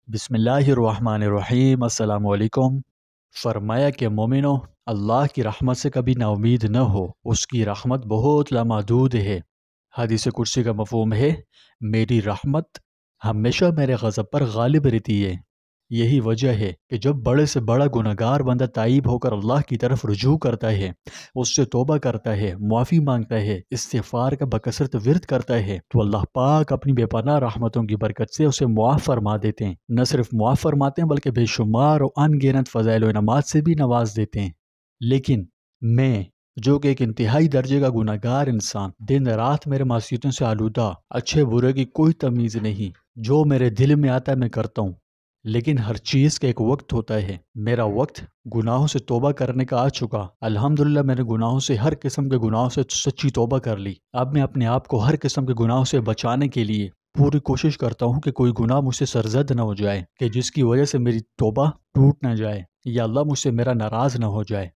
بسم اللہ الرحمن الرحیم۔ السلام علیکم۔ فرمایا کہ مومنو، اللہ کی رحمت سے کبھی نا امید نہ ہو، اس کی رحمت بہت لامحدود ہے۔ حدیث قدسی کا مفہوم ہے، میری رحمت ہمیشہ میرے غضب پر غالب رہتی ہے۔ یہی وجہ ہے کہ جب بڑے سے بڑا گنہگار بندہ تائب ہو کر اللہ کی طرف رجوع کرتا ہے، اس سے توبہ کرتا ہے، معافی مانگتا ہے، استغفار کا بکثرت ورد کرتا ہے، تو اللہ پاک اپنی بے پناہ رحمتوں کی برکت سے اسے معاف فرما دیتے ہیں۔ نہ صرف معاف فرماتے ہیں بلکہ بے شمار و ان گنت فضائل و انعامات سے بھی نواز دیتے ہیں۔ لیکن میں، جو کہ ایک انتہائی درجے کا گنہگار انسان، دن رات میرے معصیتوں سے آلودہ، اچھے برے کی کوئی تمیز نہیں، جو میرے دل میں آتا ہے میں کرتا ہوں۔ لیکن ہر چیز کا ایک وقت ہوتا ہے۔ میرا وقت گناہوں سے توبہ کرنے کا آ چکا۔ الحمدللہ میں نے گناہوں سے، ہر قسم کے گناہوں سے سچی توبہ کر لی۔ اب میں اپنے آپ کو ہر قسم کے گناہوں سے بچانے کے لیے پوری کوشش کرتا ہوں کہ کوئی گناہ مجھ سے سرزد نہ ہو جائے، کہ جس کی وجہ سے میری توبہ ٹوٹ نہ جائے، یا اللہ مجھ سے میرا ناراض نہ ہو جائے۔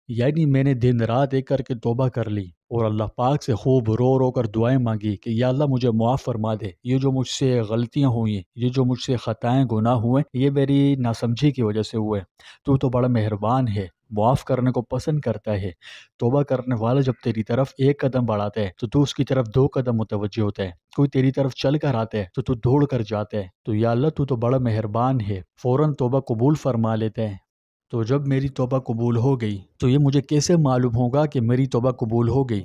یعنی میں نے دن رات ایک کر کے توبہ کر لی اور اللہ پاک سے خوب رو رو کر دعائیں مانگی کہ یا اللہ مجھے معاف فرما دے، یہ جو مجھ سے غلطیاں ہوئی ہیں، یہ جو مجھ سے خطائیں گناہ ہوئے، یہ میری ناسمجھی کی وجہ سے ہوئے۔ تو بڑا مہربان ہے، معاف کرنے کو پسند کرتا ہے۔ توبہ کرنے والا جب تیری طرف ایک قدم بڑھاتا ہے تو اس کی طرف دو قدم متوجہ ہوتا ہے۔ کوئی تیری طرف چل کر آتا ہے تو دوڑ کر جاتا ہے۔ تو یا اللہ تو بڑا مہربان ہے، فوراً توبہ قبول فرما لیتا ہے۔ تو جب میری توبہ قبول ہو گئی تو یہ مجھے کیسے معلوم ہوگا کہ میری توبہ قبول ہو گئی؟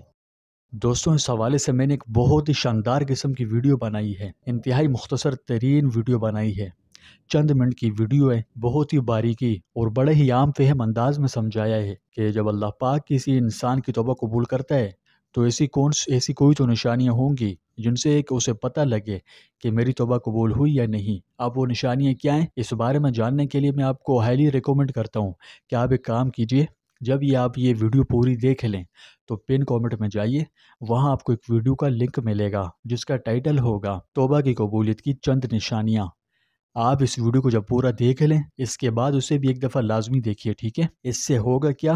دوستوں، اس حوالے سے میں نے ایک بہت ہی شاندار قسم کی ویڈیو بنائی ہے، انتہائی مختصر ترین ویڈیو بنائی ہے، چند منٹ کی ویڈیو ہے، بہت ہی باریکی اور بڑے ہی عام فہم انداز میں سمجھایا ہے کہ جب اللہ پاک کسی انسان کی توبہ قبول کرتا ہے تو ایسی کوئی تو نشانیاں ہوں گی جن سے کہ اسے پتہ لگے کہ میری توبہ قبول ہوئی یا نہیں۔ اب وہ نشانیاں کیا ہیں، اس بارے میں جاننے کے لیے میں آپ کو ہائیلی ریکمنڈ کرتا ہوں کہ آپ ایک کام کیجئے، جب آپ یہ ویڈیو پوری دیکھ لیں تو پن کامنٹ میں جائیے، وہاں آپ کو ایک ویڈیو کا لنک ملے گا جس کا ٹائٹل ہوگا توبہ کی قبولیت کی چند نشانیاں۔ آپ اس ویڈیو کو جب پورا دیکھ لیں، اس کے بعد اسے بھی ایک دفعہ لازمی دیکھیے، ٹھیک ہے؟ اس سے ہوگا کیا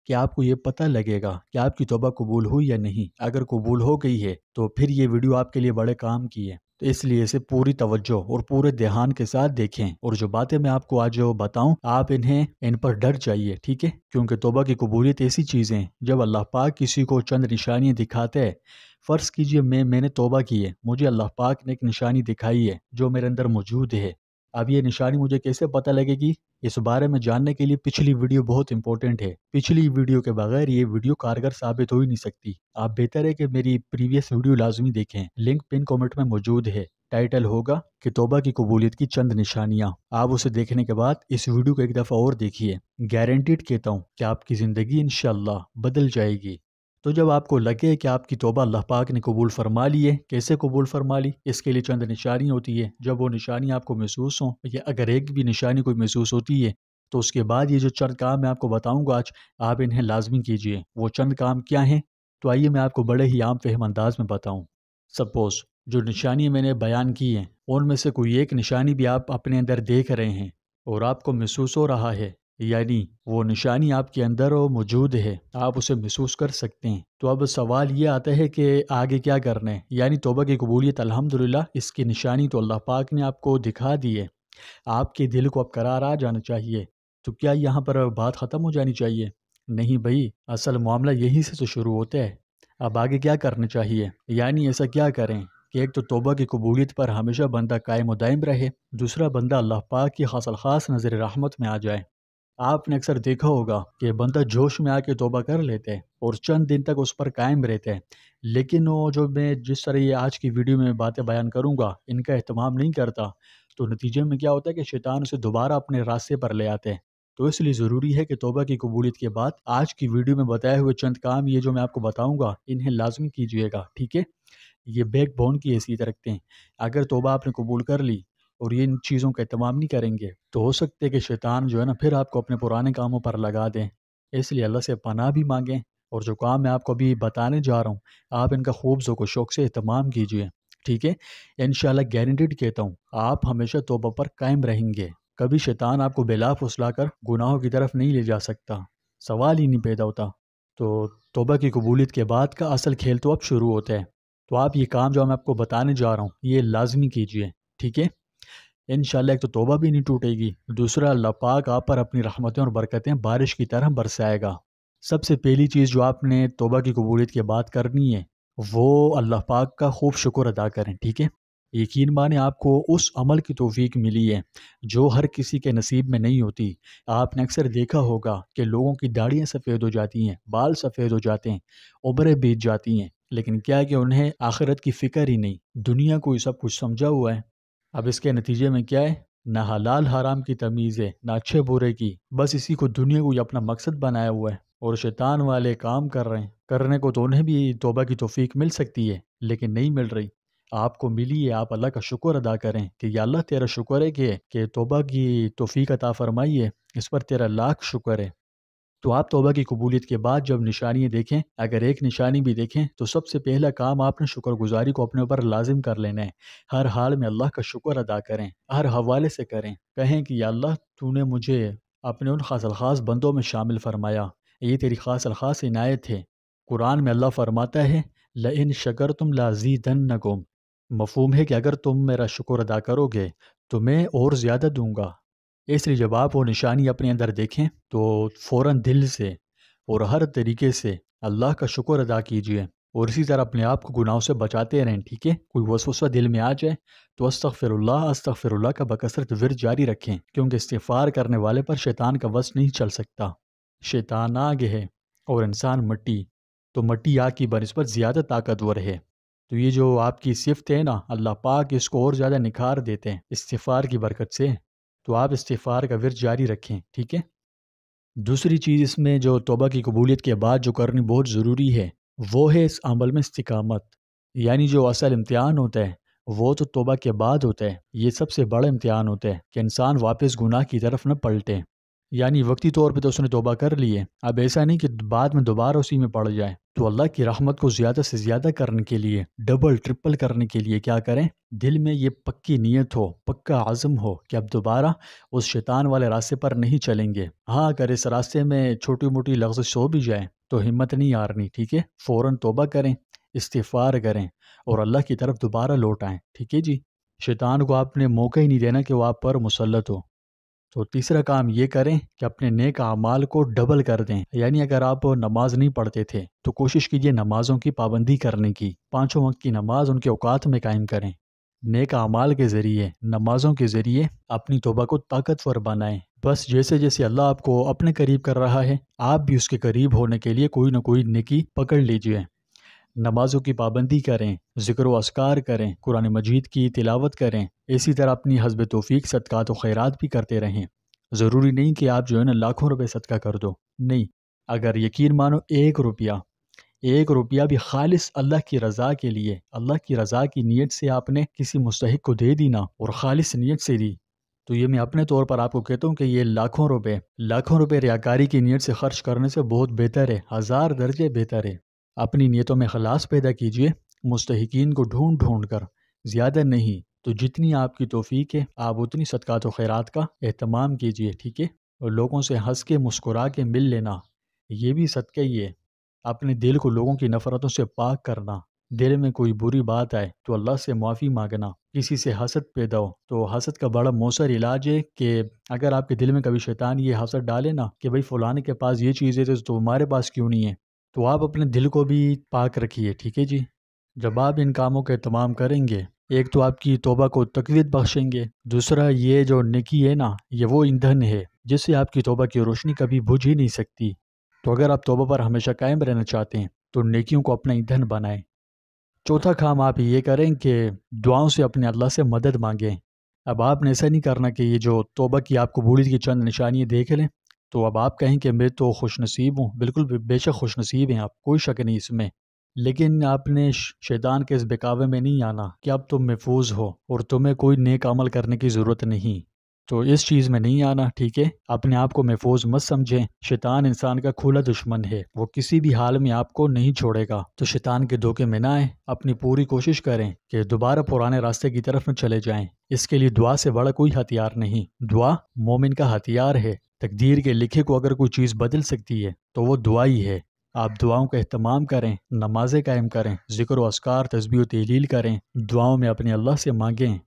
کہ آپ کو یہ پتہ لگے گا کہ آپ کی توبہ قبول ہوئی یا نہیں۔ اگر قبول ہو گئی ہے تو پھر یہ ویڈیو آپ کے لیے بڑے کام کی ہے، تو اس لیے اسے پوری توجہ اور پورے دھیان کے ساتھ دیکھیں، اور جو باتیں میں آپ کو آج بتاؤں آپ ان پر ڈر جائیے، ٹھیک ہے؟ کیونکہ توبہ کی قبولیت ایسی چیز ہیں، جب اللہ پاک کسی کو چند نشانیاں دکھاتے ہیں، فرض کیجئے میں نے توبہ کی ہے، مجھے اللہ پاک نے ایک نشانی دکھائی ہے جو میرے اندر موجود ہے۔ اب یہ نشانی مجھے کیسے پتہ لگے گی؟ اس بارے میں جاننے کے لیے پچھلی ویڈیو بہت امپورٹنٹ ہے۔ پچھلی ویڈیو کے بغیر یہ ویڈیو کارگر ثابت ہو ہی نہیں سکتی۔ آپ بہتر ہے کہ میری پریویس ویڈیو لازمی دیکھیں، لنک پن کامنٹ میں موجود ہے۔ ٹائٹل ہوگا کہ توبہ کی قبولیت کی چند نشانیاں۔ آپ اسے دیکھنے کے بعد اس ویڈیو کو ایک دفعہ اور دیکھیے، گارنٹیڈ کہتا ہوں کہ آپ کی زندگی انشاءاللہ بدل جائے گی۔ تو جب آپ کو لگے کہ آپ کی توبہ اللہ پاک نے قبول فرما لی ہے، کیسے قبول فرما لی؟ اس کے لیے چند نشانی ہوتی ہے۔ جب وہ نشانی آپ کو محسوس ہوں، یا اگر ایک بھی نشانی کوئی محسوس ہوتی ہے تو اس کے بعد یہ جو چند کام میں آپ کو بتاؤں گا آج، آپ انہیں لازمی کیجئے۔ وہ چند کام کیا ہیں؟ تو آئیے میں آپ کو بڑے ہی عام فہم انداز میں بتاؤں۔ سپوز جو نشانی میں نے بیان کی ہیں ان میں سے کوئی ایک نشانی بھی آپ اپنے اندر دیکھ رہے ہیں اور آپ کو محسوس ہو رہا ہے، یعنی وہ نشانی آپ کے اندر موجود ہے، آپ اسے محسوس کر سکتے ہیں، تو اب سوال یہ آتا ہے کہ آگے کیا کرنا ہے؟ یعنی توبہ کی قبولیت الحمدللہ، اس کی نشانی تو اللہ پاک نے آپ کو دکھا دی ہے، آپ کے دل کو اب قرار آ جانا چاہیے۔ تو کیا یہاں پر بات ختم ہو جانی چاہیے؟ نہیں بھائی، اصل معاملہ یہی سے تو شروع ہوتا ہے۔ اب آگے کیا کرنا چاہیے؟ یعنی ایسا کیا کریں کہ ایک تو توبہ کی قبولیت پر ہمیشہ بندہ قائم و دائم رہے، دوسرا بندہ اللہ پاک کی خاص الخاص نظر رحمت میں آ جائے۔ آپ نے اکثر دیکھا ہوگا کہ بندہ جوش میں آ کے توبہ کر لیتے ہیں اور چند دن تک اس پر قائم رہتے ہیں، لیکن وہ جو میں جس طرح یہ آج کی ویڈیو میں باتیں بیان کروں گا ان کا اہتمام نہیں کرتا، تو نتیجے میں کیا ہوتا ہے کہ شیطان اسے دوبارہ اپنے راستے پر لے آتے ہیں۔ تو اس لیے ضروری ہے کہ توبہ کی قبولیت کے بعد آج کی ویڈیو میں بتائے ہوئے چند کام، یہ جو میں آپ کو بتاؤں گا، انہیں لازمی کیجئے گا، ٹھیک ہے؟ یہ بیک بون کی حیثیت رکھتے ہیں۔ اگر توبہ آپ نے قبول کر لی اور یہ ان چیزوں کا اہتمام نہیں کریں گے تو ہو سکتے کہ شیطان جو ہے نا پھر آپ کو اپنے پرانے کاموں پر لگا دیں۔ اس لیے اللہ سے پناہ بھی مانگیں، اور جو کام میں آپ کو ابھی بتانے جا رہا ہوں آپ ان کا خوب ذوق و شوق سے اہتمام کیجئے، ٹھیک ہے؟ انشاءاللہ گارنٹیڈ کہتا ہوں آپ ہمیشہ توبہ پر قائم رہیں گے، کبھی شیطان آپ کو بلا پھسلا کر گناہوں کی طرف نہیں لے جا سکتا، سوال ہی نہیں پیدا ہوتا۔ تو توبہ کی قبولیت کے بعد کا اصل کھیل تو اب شروع ہوتا ہے۔ تو آپ یہ کام جو میں آپ کو بتانے جا رہا ہوں یہ لازمی کیجئے، ٹھیک ہے؟ انشاءاللہ ایک تو توبہ بھی نہیں ٹوٹے گی، دوسرا اللہ پاک آپ پر اپنی رحمتیں اور برکتیں بارش کی طرح برسائے گا۔ سب سے پہلی چیز جو آپ نے توبہ کی قبولیت کے بعد کرنی ہے وہ اللہ پاک کا خوب شکر ادا کریں، ٹھیک ہے؟ یقین مانیں آپ کو اس عمل کی توفیق ملی ہے جو ہر کسی کے نصیب میں نہیں ہوتی۔ آپ نے اکثر دیکھا ہوگا کہ لوگوں کی داڑھیاں سفید ہو جاتی ہیں، بال سفید ہو جاتے ہیں، عمریں بیت جاتی ہیں، لیکن کیا کہ انہیں آخرت کی فکر ہی نہیں، دنیا کو یہ سب کچھ سمجھا ہوا ہے۔ اب اس کے نتیجے میں کیا ہے؟ نہ حلال حرام کی تمیز ہے، نہ اچھے برے کی، بس اسی کو دنیا کو یہ اپنا مقصد بنایا ہوا ہے، اور شیطان والے کام کر رہے ہیں۔ کرنے کو تو انہیں بھی توبہ کی توفیق مل سکتی ہے لیکن نہیں مل رہی۔ آپ کو ملی ہے، آپ اللہ کا شکر ادا کریں کہ یا اللہ تیرا شکر ہے کہ توبہ کی توفیق عطا فرمائی ہے، اس پر تیرا لاکھ شکر ہے۔ تو آپ توبہ کی قبولیت کے بعد جب نشانیاں دیکھیں، اگر ایک نشانی بھی دیکھیں تو سب سے پہلا کام آپ نے شکر گزاری کو اپنے اوپر لازم کر لینا ہے۔ ہر حال میں اللہ کا شکر ادا کریں، ہر حوالے سے کریں، کہیں کہ یا اللہ تو نے مجھے اپنے ان خاص الخاص بندوں میں شامل فرمایا، یہ تیری خاص الخاص عنایت ہے۔ قرآن میں اللہ فرماتا ہے لئن شکرتم لازیدنکم، مفہوم ہے کہ اگر تم میرا شکر ادا کرو گے تو میں اور زیادہ دوں گا۔ اس لیے جب آپ وہ نشانی اپنے اندر دیکھیں تو فوراً دل سے اور ہر طریقے سے اللہ کا شکر ادا کیجیے، اور اسی طرح اپنے آپ کو گناہوں سے بچاتے رہیں، ٹھیک ہے؟ کوئی وسوسہ دل میں آ جائے تو استغفر اللہ کا بکثرت ورد جاری رکھیں، کیونکہ استغفار کرنے والے پر شیطان کا وس نہیں چل سکتا۔ شیطان آگ ہے اور انسان مٹی، تو مٹی آگ کی بنسبت زیادہ طاقتور ہے۔ تو یہ جو آپ کی صفت ہے نا، اللہ پاک اس کو اور زیادہ نکھار دیتے ہیں استغفار کی برکت سے۔ تو آپ استغفار کا ورد جاری رکھیں، ٹھیک ہے؟ دوسری چیز اس میں جو توبہ کی قبولیت کے بعد جو کرنی بہت ضروری ہے وہ ہے اس عمل میں استقامت، یعنی جو اصل امتحان ہوتا ہے وہ تو توبہ کے بعد ہوتا ہے۔ یہ سب سے بڑا امتحان ہوتا ہے کہ انسان واپس گناہ کی طرف نہ پلٹے، یعنی وقتی طور پہ تو اس نے توبہ کر لی ہے، اب ایسا نہیں کہ بعد میں دوبارہ اسی میں پڑ جائے۔ تو اللہ کی رحمت کو زیادہ سے زیادہ کرنے کے لیے، ڈبل ٹرپل کرنے کے لیے کیا کریں؟ دل میں یہ پکی نیت ہو، پکا عزم ہو کہ اب دوبارہ اس شیطان والے راستے پر نہیں چلیں گے۔ ہاں اگر اس راستے میں چھوٹی موٹی لغزش ہو بھی جائے تو ہمت نہیں ہارنی، ٹھیک ہے؟ فوراً توبہ کریں، استغفار کریں اور اللہ کی طرف دوبارہ لوٹ آئیں، ٹھیک ہے جی؟ شیطان کو آپ نے موقع ہی نہیں دینا کہ وہ آپ پر مسلط ہو۔ تو تیسرا کام یہ کریں کہ اپنے نیک اعمال کو ڈبل کر دیں، یعنی اگر آپ نماز نہیں پڑھتے تھے تو کوشش کیجئے نمازوں کی پابندی کرنے کی، 5 وقت کی نماز ان کے اوقات میں قائم کریں۔ نیک اعمال کے ذریعے، نمازوں کے ذریعے اپنی توبہ کو طاقتور بنائیں۔ بس جیسے جیسے اللہ آپ کو اپنے قریب کر رہا ہے، آپ بھی اس کے قریب ہونے کے لیے کوئی نہ کوئی نیکی پکڑ لیجئے۔ نمازوں کی پابندی کریں، ذکر و اذکار کریں، قرآن مجید کی تلاوت کریں، اسی طرح اپنی حسب توفیق صدقات و خیرات بھی کرتے رہیں۔ ضروری نہیں کہ آپ جو ہے نا لاکھوں روپے صدقہ کر دو، نہیں، اگر یقین مانو 1 روپیہ بھی خالص اللہ کی رضا کے لیے، اللہ کی رضا کی نیت سے آپ نے کسی مستحق کو دے دی نا، اور خالص نیت سے دی، تو یہ میں اپنے طور پر آپ کو کہتا ہوں کہ یہ لاکھوں روپے ریاکاری کی نیت سے خرچ کرنے سے بہت بہتر ہے، 1000 درجے بہتر ہے۔ اپنی نیتوں میں اخلاص پیدا کیجئے، مستحقین کو ڈھونڈ ڈھونڈ کر، زیادہ نہیں تو جتنی آپ کی توفیق ہے آپ اتنی صدقات و خیرات کا اہتمام کیجئے، ٹھیک ہے؟ اور لوگوں سے ہنس کے مسکرا کے مل لینا، یہ بھی صدقہ ہی ہے۔ اپنے دل کو لوگوں کی نفرتوں سے پاک کرنا، دل میں کوئی بری بات آئے تو اللہ سے معافی مانگنا، کسی سے حسد پیدا ہو تو حسد کا بڑا مؤثر علاج ہے کہ اگر آپ کے دل میں کبھی شیطان یہ حسد ڈالے نا کہ بھئی فلانے کے پاس یہ چیز ہے تو ہمارے پاس کیوں نہیں ہے، تو آپ اپنے دل کو بھی پاک رکھیے، ٹھیک ہے جی؟ جب آپ ان کاموں کا اہتمام کریں گے، ایک تو آپ کی توبہ کو تقویت بخشیں گے، دوسرا یہ جو نیکی ہے نا، یہ وہ ایندھن ہے جس سے آپ کی توبہ کی روشنی کبھی بجھ ہی نہیں سکتی۔ تو اگر آپ توبہ پر ہمیشہ قائم رہنا چاہتے ہیں تو نیکیوں کو اپنا ایندھن بنائیں۔ چوتھا کام آپ یہ کریں کہ دعاؤں سے اپنے اللہ سے مدد مانگیں۔ اب آپ نے ایسا نہیں کرنا کہ یہ جو توبہ کی آپ قبولیت کی چند نشانیاں دیکھ لیں تو اب آپ کہیں کہ میں تو خوش نصیب ہوں، بالکل بے شک خوش نصیب ہیں آپ، کوئی شک نہیں اس میں، لیکن آپ نے شیطان کے اس بہکاوے میں نہیں آنا کہ اب تم محفوظ ہو اور تمہیں کوئی نیک عمل کرنے کی ضرورت نہیں، تو اس چیز میں نہیں آنا، ٹھیک ہے؟ اپنے آپ کو محفوظ مت سمجھیں، شیطان انسان کا کھلا دشمن ہے، وہ کسی بھی حال میں آپ کو نہیں چھوڑے گا، تو شیطان کے دھوکے میں نہ آئیں، اپنی پوری کوشش کریں کہ دوبارہ پرانے راستے کی طرف نہ چلے جائیں۔ اس کے لیے دعا سے بڑا کوئی ہتھیار نہیں، دعا مومن کا ہتھیار ہے، تقدیر کے لکھے کو اگر کوئی چیز بدل سکتی ہے تو وہ دعا ہی ہے۔ آپ دعاؤں کا اہتمام کریں، نمازیں قائم کریں، ذکر و اذکار، تسبیح و تحلیل کریں، دعاؤں میں اپنے اللہ سے مانگیں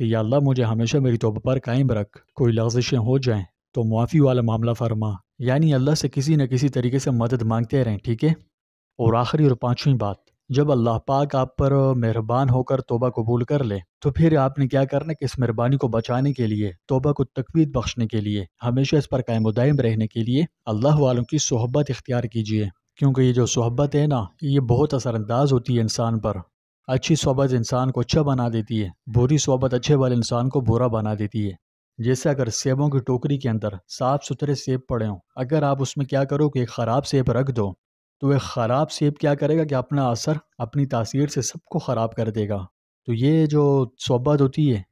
کہ یا اللہ مجھے ہمیشہ میری توبہ پر قائم رکھ، کوئی لغزشیں ہو جائیں تو معافی والا معاملہ فرما، یعنی اللہ سے کسی نہ کسی طریقے سے مدد مانگتے رہیں، ٹھیک ہے؟ اور آخری اور پانچویں بات، جب اللہ پاک آپ پر مہربان ہو کر توبہ قبول کر لے تو پھر آپ نے کیا کرنا کہ اس مہربانی کو بچانے کے لیے، توبہ کو تقویت بخشنے کے لیے، ہمیشہ اس پر قائم و دائم رہنے کے لیے اللہ والوں کی صحبت اختیار کیجیے، کیونکہ یہ جو صحبت ہے نا یہ بہت اثر انداز ہوتی ہے انسان پر۔ اچھی صحبت انسان کو اچھا بنا دیتی ہے، بری صحبت اچھے والے انسان کو برا بنا دیتی ہے۔ جیسے اگر سیبوں کی ٹوکری کے اندر صاف ستھرے سیب پڑے ہوں، اگر آپ اس میں کیا کرو کہ ایک خراب سیب رکھ دو تو ایک خراب سیب کیا کرے گا کہ اپنا اثر اپنی تاثیر سے سب کو خراب کر دے گا۔ تو یہ جو صحبت ہوتی ہے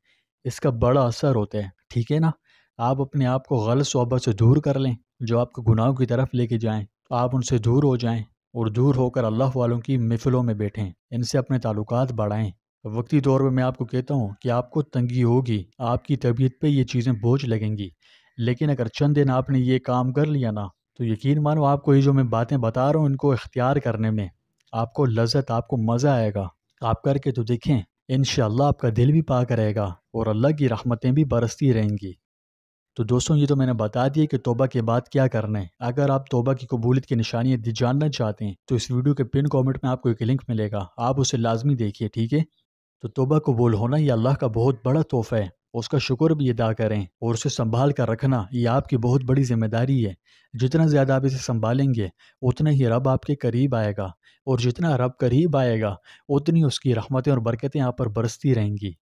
اس کا بڑا اثر ہوتا ہے، ٹھیک ہے نا؟ آپ اپنے آپ کو غلط صحبت سے دور کر لیں جو آپ کو گناہوں کی طرف لے کے جائیں، آپ ان سے دور ہو جائیں اور دور ہو کر اللہ والوں کی محفلوں میں بیٹھیں، ان سے اپنے تعلقات بڑھائیں۔ وقتی طور پہ میں آپ کو کہتا ہوں کہ آپ کو تنگی ہوگی، آپ کی طبیعت پہ یہ چیزیں بوجھ لگیں گی، لیکن اگر چند دن آپ نے یہ کام کر لیا نا تو یقین مانو آپ کو یہ جو میں باتیں بتا رہا ہوں ان کو اختیار کرنے میں آپ کو لذت، آپ کو مزہ آئے گا۔ آپ کر کے تو دیکھیں، انشاءاللہ آپ کا دل بھی پاک رہے گا اور اللہ کی رحمتیں بھی برستی رہیں گی۔ تو دوستوں یہ تو میں نے بتا دیا کہ توبہ کے بعد کیا کرنا ہے۔ اگر آپ توبہ کی قبولیت کی نشانیاں جاننا چاہتے ہیں تو اس ویڈیو کے پن کامنٹ میں آپ کو ایک لنک ملے گا، آپ اسے لازمی دیکھیے، ٹھیک ہے؟ تو توبہ قبول ہونا یہ اللہ کا بہت بڑا تحفہ ہے، اس کا شکر بھی ادا کریں اور اسے سنبھال کر رکھنا یہ آپ کی بہت بڑی ذمہ داری ہے۔ جتنا زیادہ آپ اسے سنبھالیں گے اتنا ہی رب آپ کے قریب آئے گا، اور جتنا رب قریب آئے گا اتنی اس کی رحمتیں اور برکتیں آپ پر برستی رہیں گی۔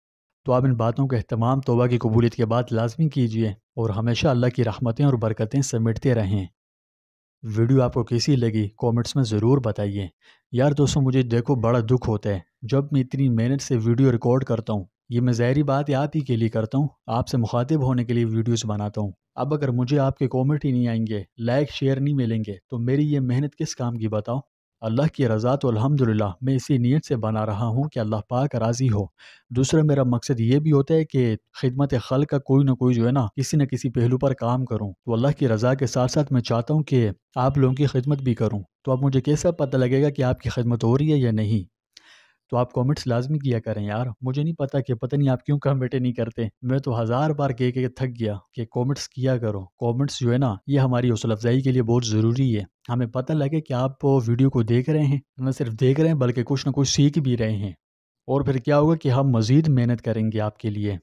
تو آپ ان باتوں کا اہتمام توبہ کی قبولیت کے بعد لازمی کیجیے اور ہمیشہ اللہ کی رحمتیں اور برکتیں سمیٹتے رہیں۔ ویڈیو آپ کو کیسی لگی کامنٹس میں ضرور بتائیے۔ یار دوستوں مجھے دیکھو بڑا دکھ ہوتا ہے جب میں اتنی محنت سے ویڈیو ریکارڈ کرتا ہوں، یہ میں ظاہری بات ہے آپ ہی کے لیے کرتا ہوں، آپ سے مخاطب ہونے کے لیے ویڈیوز بناتا ہوں۔ اب اگر مجھے آپ کے کامنٹ ہی نہیں آئیں گے، لائک شیئر نہیں ملیں گے تو میری یہ محنت کس کام کی بتاؤ؟ اللہ کی رضا تو الحمدللہ میں اسی نیت سے بنا رہا ہوں کہ اللہ پاک راضی ہو۔ دوسرا میرا مقصد یہ بھی ہوتا ہے کہ خدمت خلق کا کوئی نہ کوئی جو ہے نا کسی نہ کسی پہلو پر کام کروں، تو اللہ کی رضا کے ساتھ ساتھ میں چاہتا ہوں کہ آپ لوگوں کی خدمت بھی کروں۔ تو اب مجھے کیسا پتہ لگے گا کہ آپ کی خدمت ہو رہی ہے یا نہیں؟ تو آپ کامنٹس لازمی کیا کریں یار، مجھے نہیں پتا کہ پتہ نہیں آپ کیوں کامنٹ نہیں کرتے، میں تو 1000 بار کہہ کے تھک گیا کہ کامنٹس کیا کرو۔ کامنٹس جو ہے نا یہ ہماری حوصلہ افزائی کے لیے بہت ضروری ہے، ہمیں پتہ لگے کہ آپ ویڈیو کو دیکھ رہے ہیں، نہ صرف دیکھ رہے ہیں بلکہ کچھ نہ کچھ سیکھ بھی رہے ہیں، اور پھر کیا ہوگا کہ ہم مزید محنت کریں گے آپ کے لیے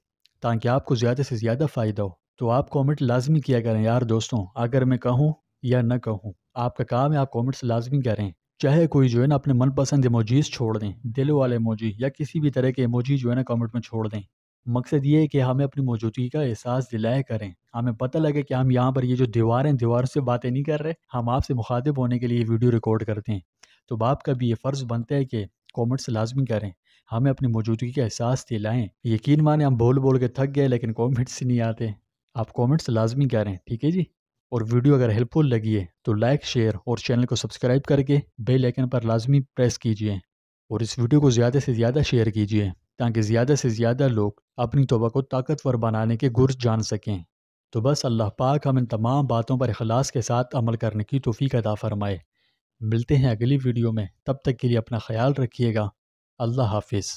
تاکہ آپ کو زیادہ سے زیادہ فائدہ ہو۔ تو آپ کامنٹ لازمی کیا کریں یار دوستوں، اگر میں کہوں یا نہ کہوں آپ کا کام ہے، آپ کامنٹس لازمی کریں۔ چاہے کوئی جو ہے نا اپنے من پسند ایموجیز چھوڑ دیں، دل والے ایموجی یا کسی بھی طرح کے ایموجی جو ہے نا کامنٹ میں چھوڑ دیں۔ مقصد یہ ہے کہ ہمیں اپنی موجودگی کا احساس دلایا کریں، ہمیں پتہ لگے کہ ہم یہاں پر یہ جو دیواروں سے باتیں نہیں کر رہے، ہم آپ سے مخاطب ہونے کے لیے ویڈیو ریکارڈ کرتے ہیں۔ تو باپ کا بھی یہ فرض بنتا ہے کہ کامنٹس لازمی کریں، ہمیں اپنی موجودگی کا احساس دلائیں۔ یقین مانیں ہم بول بول کے تھک گئے لیکن کامنٹس نہیں آتے، آپ کامنٹس لازمی کریں، ٹھیک ہے جی؟ اور ویڈیو اگر ہیلپ فل لگی ہے تو لائک شیئر اور چینل کو سبسکرائب کر کے بیل آئیکن پر لازمی پریس کیجیے، اور اس ویڈیو کو زیادہ سے زیادہ شیئر کیجیے تاکہ زیادہ سے زیادہ لوگ اپنی توبہ کو طاقتور بنانے کے گر جان سکیں۔ تو بس اللہ پاک ہم ان تمام باتوں پر اخلاص کے ساتھ عمل کرنے کی توفیق عطا فرمائے۔ ملتے ہیں اگلی ویڈیو میں، تب تک کے لیے اپنا خیال رکھیے گا۔ اللہ حافظ۔